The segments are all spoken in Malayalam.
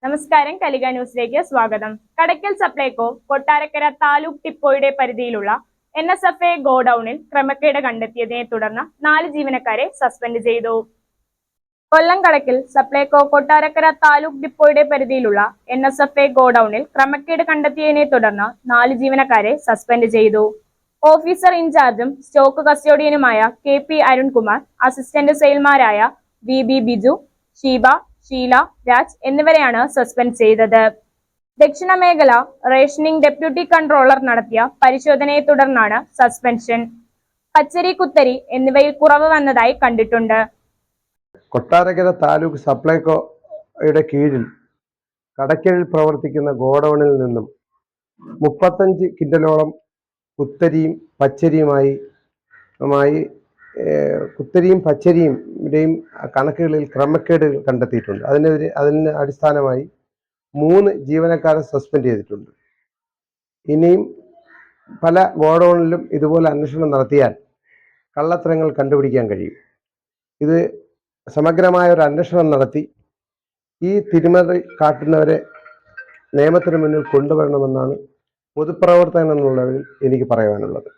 നമസ്കാരം, കലിക ന്യൂസിലേക്ക് സ്വാഗതം. കടയ്ക്കൽ സപ്ലൈകോ കൊട്ടാരക്കര താലൂക്ക് ഡിപ്പോയുടെ പരിധിയിലുള്ള NSFA ഗോഡൌണിൽ ക്രമക്കേട് കണ്ടെത്തിയതിനെ തുടർന്ന് 4 ജീവനക്കാരെ സസ്പെൻഡ് ചെയ്തു. കൊല്ലം കടയ്ക്കൽ സപ്ലൈകോ കൊട്ടാരക്കര താലൂക്ക് ഡിപ്പോയുടെ പരിധിയിലുള്ള NSFA ഗോഡൌണിൽ ക്രമക്കേട് കണ്ടെത്തിയതിനെ തുടർന്ന് 4 ജീവനക്കാരെ സസ്പെൻഡ് ചെയ്തു. ഓഫീസർ ഇൻചാർജും സ്റ്റോക്ക് കസ്റ്റോഡിയനുമായ KP അരുൺകുമാർ, അസിസ്റ്റന്റ് സെയിൽമാരായ VB ബിജു, ഷീബ, ഷീല, രാജ് എന്നിവരെയാണ് സസ്പെൻഡ് ചെയ്തത്. ദക്ഷിണ മേഖല റേഷനിംഗ് ഡെപ്യൂട്ടി കൺട്രോളർ നടത്തിയ പരിശോധനയെ തുടർന്നാണ് സസ്പെൻഷൻ. പച്ചരി, കുത്തരി എന്നിവയിൽ കുറവ് വന്നതായി കണ്ടിട്ടുണ്ട്. കൊട്ടാരക്കര താലൂക്ക് സപ്ലൈകോയുടെ കീഴിൽ കടയ്ക്കലിൽ പ്രവർത്തിക്കുന്ന ഗോഡൌണിൽ നിന്നും 35 കിൻഡലോളം കുത്തരിയും പച്ചരിയുടെയും കണക്കുകളിൽ ക്രമക്കേടുകൾ കണ്ടെത്തിയിട്ടുണ്ട്. അതിന് അടിസ്ഥാനമായി 3 ജീവനക്കാരെ സസ്പെൻഡ് ചെയ്തിട്ടുണ്ട്. ഇനിയും പല ഗോഡൌണിലും ഇതുപോലെ അന്വേഷണം നടത്തിയാൽ കള്ളത്തരങ്ങൾ കണ്ടുപിടിക്കാൻ കഴിയും. ഇത് സമഗ്രമായ ഒരു അന്വേഷണം നടത്തി ഈ തിരിമറി കാട്ടുന്നവരെ നിയമത്തിന് മുന്നിൽ കൊണ്ടുവരണമെന്നാണ് പൊതുപ്രവർത്തകൻ എന്നുള്ളവരിൽ എനിക്ക് പറയാനുള്ളത്.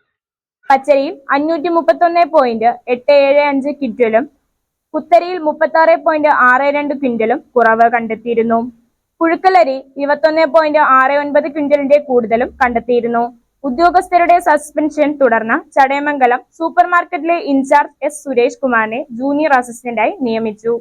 പച്ചരിയിൽ 531.875 ക്വിന്റലും കുത്തരിയിൽ 36.62 ക്വിന്റലും കുറവ് കണ്ടെത്തിയിരുന്നു. പുഴുക്കലരി 21.69 ക്വിന്റലിന്റെ കൂടുതലും കണ്ടെത്തിയിരുന്നു. ഉദ്യോഗസ്ഥരുടെ സസ്പെൻഷൻ തുടർന്ന് ചടയമംഗലം സൂപ്പർ മാർക്കറ്റിലെ ഇൻചാർജ് S സുരേഷ് കുമാറിനെ ജൂനിയർ അസിസ്റ്റന്റായി നിയമിച്ചു.